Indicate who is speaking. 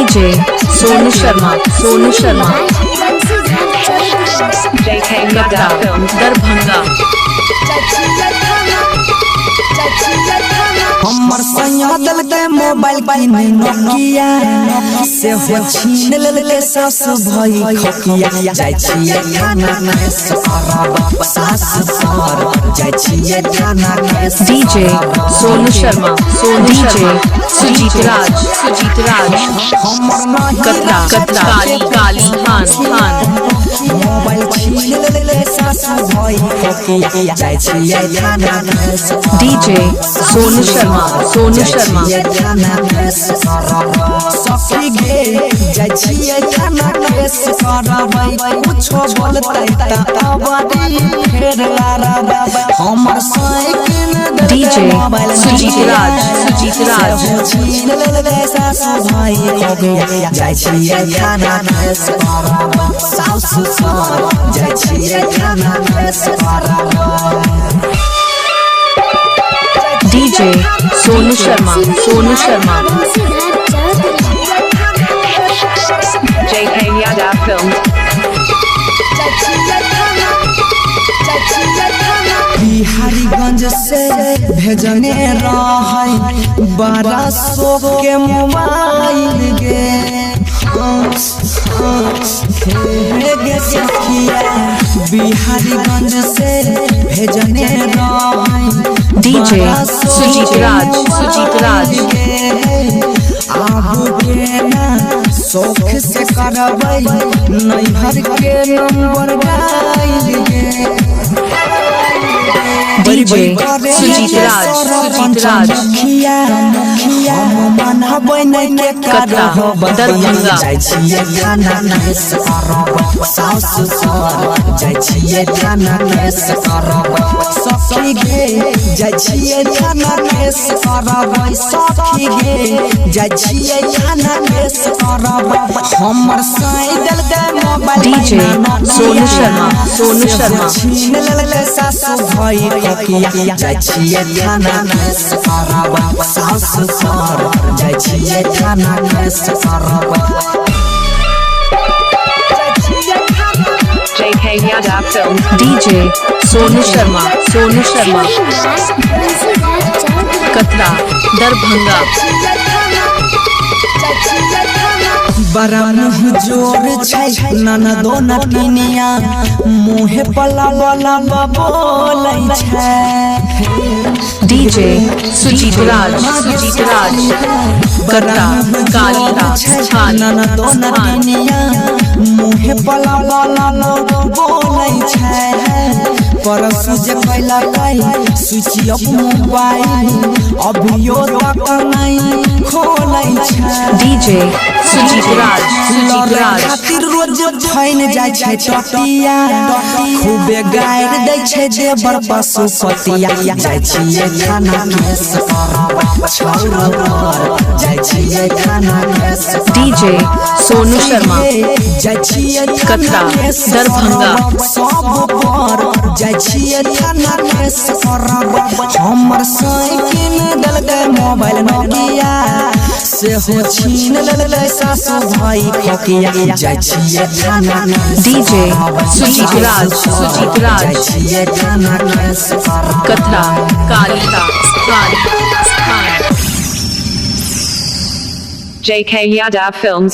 Speaker 1: DJ Sonu Sharma
Speaker 2: JK Yada Films
Speaker 1: Darbhanga.
Speaker 3: हमर सैया दल के मोबाइल की नोकिया से हो छीन लेले सास भाई खकिया जाय छिए खाना में सरब सास सर जाय छिए खाना में
Speaker 1: डीजे सोनू शर्मा डीजे सुजीत राज
Speaker 3: हमर
Speaker 1: कतरा काली खान
Speaker 3: मोबाइल छीन लेले सास भाई खकिया जाय छिए खाना में
Speaker 1: डीजे सोनू शर्मा
Speaker 3: सखी गे जाय छिए खाना केस करबै कुछो बोलतै त अबरी फेर लारबै हमर साइकिल
Speaker 1: डीजे सुजीत राज
Speaker 3: छीन लेले सास भाई हो गया जाय छिए खाना केस करबै सास सर जाय छिए खाना केस करबै
Speaker 1: DJ Sonu Sharma
Speaker 2: JK Yada Films
Speaker 3: Bihariganj से भेजने रहे 1200 के मोबाइल गे सखिया बिहारीगंज से भेजने रहे
Speaker 1: डीजे सुजीत राज
Speaker 3: आबू के ना शौक से करबै नैहर के नंबर गाइल गे
Speaker 1: डीजे सुजीत राज
Speaker 3: हम मनबै नै के
Speaker 1: कतरा दरभंगा।
Speaker 3: जाय छिए खाना केस करब सास सर जाय छिए खाना केस करब सखी गे जाय छिए खाना केस करब सखी गे जाय छिए खाना केस करब हमर साइकिल के मोबाइल
Speaker 1: डीजे सोनू शर्मा
Speaker 3: छीन लेले सास भाई खकिया जाय छिए खाना केस करब सास सर जाय छिए खाना केस करब
Speaker 2: JK Yada Films
Speaker 1: DJ Sonu Sharma कतरा दरभंगा।
Speaker 3: बड़ा मुँह जोर छै ननदो नटिनिया मुँहे पला बोलै छै
Speaker 1: डीजे सुजीत राज कतरा काली खान
Speaker 3: ननदो नटिनिया मुँहे पला बोलै छै परसु जे कैला स्विच ऑफ मोबाइल अभियो तक नहीं खोलै छै
Speaker 1: डीजे सुजीत राज
Speaker 3: खातिर रोज फैन जाय छै टटिया खूबे गायर दै छै देवर पशुपतिया जाय छिए खाना केस करब छौरा जाय छिए खाना केस
Speaker 1: डीजे सोनू शर्मा
Speaker 3: जाय छिए
Speaker 1: कतरा दरभंगा।
Speaker 3: सब पर जाय छिए खाना केस करब हमर साइकिल दल के मोबाइल नोकिया से हो छीन लेले सास भाई खकिया जाय छिए खाना
Speaker 1: डीजे सुजीत राज
Speaker 3: जाय छिए खाना केस करब
Speaker 1: कतरा काली खान
Speaker 2: JK Yada Films